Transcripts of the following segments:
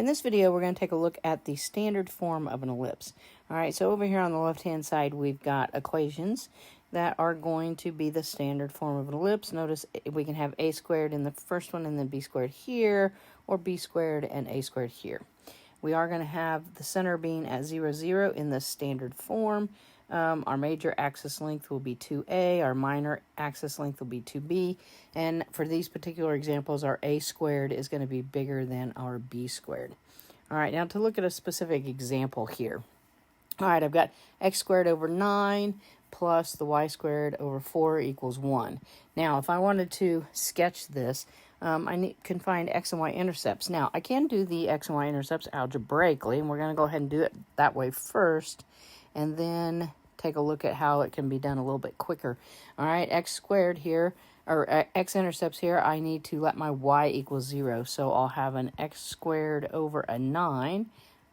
in this video, we're going to take a look at the standard form of an ellipse. All right, so over here on the left-hand side, we've got equations that are going to be the standard form of an ellipse. Notice we can have a squared in the first one and then b squared here, or b squared and a squared here. We are going to have the center being at 0, 0 in the standard form. Our major axis length will be 2a, our minor axis length will be 2b, and for these particular examples, our a squared is going to be bigger than our b squared. All right, now to look at a specific example here. All right, I've got x squared over 9 plus the y squared over 4 equals 1. Now, if I wanted to sketch this, can find x and y intercepts. Now, I can do the x and y intercepts algebraically, and we're going to go ahead and do it that way first, and then take a look at how it can be done a little bit quicker. All right, x squared here, or x intercepts here, I need to let my y equal 0. So I'll have an x squared over a 9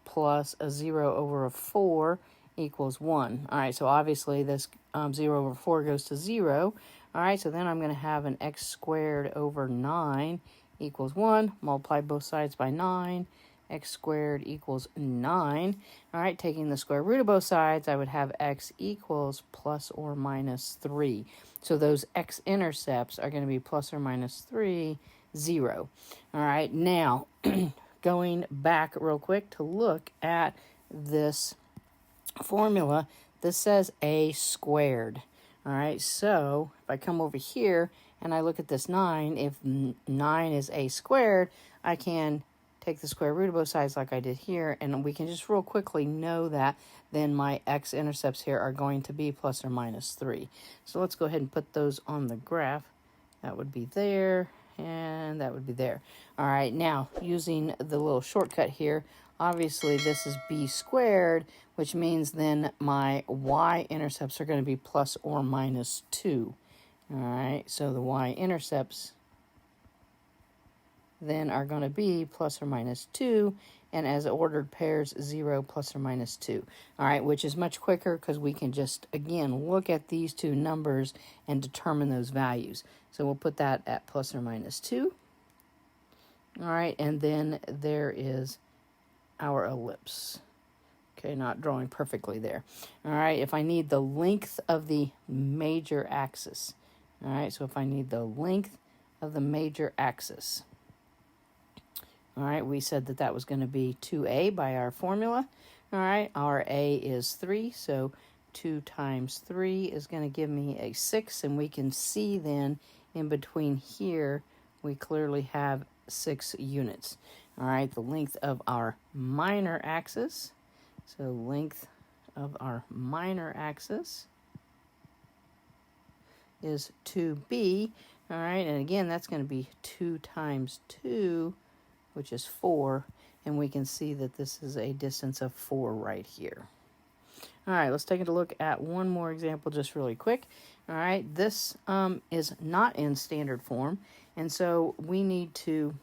plus a 0 over a 4 equals 1. All right, so obviously this 0 over 4 goes to 0. All right, so then I'm going to have an x squared over 9 equals 1. Multiply both sides by 9. X squared equals 9. All right, taking the square root of both sides, I would have x equals plus or minus 3. So those x-intercepts are going to be plus or minus 3, 0. All right, now going back real quick to look at this formula, this says a squared. All right, so if I come over here and I look at this 9, if 9 is a squared, I can take the square root of both sides like I did here, and we can just real quickly know that then my x-intercepts here are going to be plus or minus 3. So let's go ahead and put those on the graph. That would be there, and that would be there. All right, now using the little shortcut here, obviously this is b squared, which means then my y-intercepts are going to be plus or minus 2. All right, so the y-intercepts then are going to be plus or minus 2, and as ordered pairs, 0 plus or minus 2. All right, which is much quicker because we can just, again, look at these two numbers and determine those values. So we'll put that at plus or minus 2. All right, and then there is our ellipse. Okay, not drawing perfectly there. All right, if I need the length of the major axis. All right, so if I need the length of the major axis. All right, we said that that was going to be 2a by our formula. All right, our a is 3, so 2 times 3 is going to give me a 6, and we can see then in between here we clearly have 6 units. All right, the length of our minor axis, so length of our minor axis is 2b. All right, and again, that's going to be 2 times 2, which is 4, and we can see that this is a distance of 4 right here. All right, let's take a look at one more example just really quick. All right, this is not in standard form, and so we need to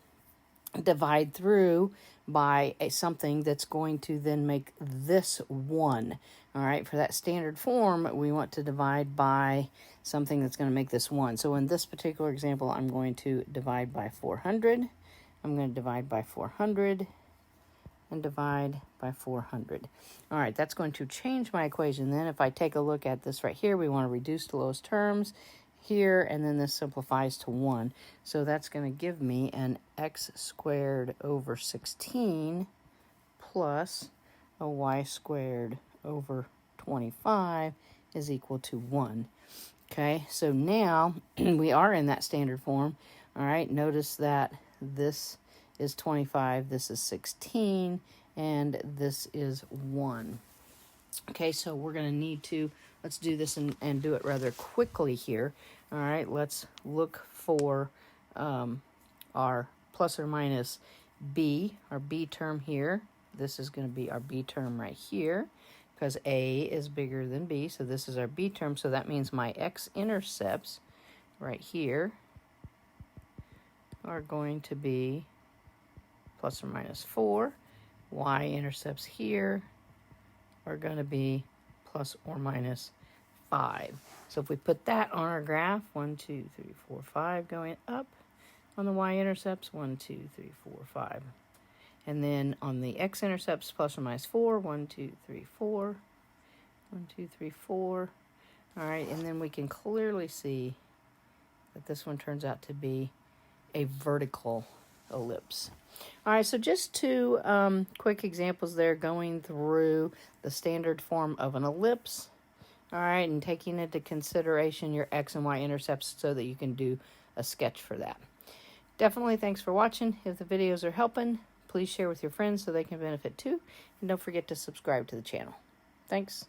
divide through by something that's going to then make this 1. All right, for that standard form, we want to divide by something that's going to make this 1. So in this particular example, I'm going to divide by 400. I'm going to divide by 400 and divide by 400. All right, that's going to change my equation. Then if I take a look at this right here, we want to reduce the lowest terms here, and then this simplifies to 1. So that's going to give me an x squared over 16 plus a y squared over 25 is equal to 1. Okay, so now we are in that standard form. All right, notice that this is 25, this is 16, and this is 1. Okay, so we're going to need to, let's do this and do it rather quickly here. All right, let's look for our plus or minus b, our b term here. This is going to be our b term right here because a is bigger than b, so this is our b term, so that means my x-intercepts right here are going to be plus or minus 4. Y-intercepts here are going to be plus or minus 5. So if we put that on our graph, 1, 2, 3, 4, 5 going up on the y-intercepts, 1, 2, 3, 4, 5. And then on the x-intercepts, plus or minus 4. 1, 2, 3, 4. 1, 2, 3, 4. All right, and then we can clearly see that this one turns out to be a vertical ellipse. All right, so just two quick examples there going through the standard form of an ellipse. All right, and taking into consideration your x and y intercepts so that you can do a sketch for that. Definitely thanks for watching. If the videos are helping, please share with your friends so they can benefit too. And don't forget to subscribe to the channel. Thanks.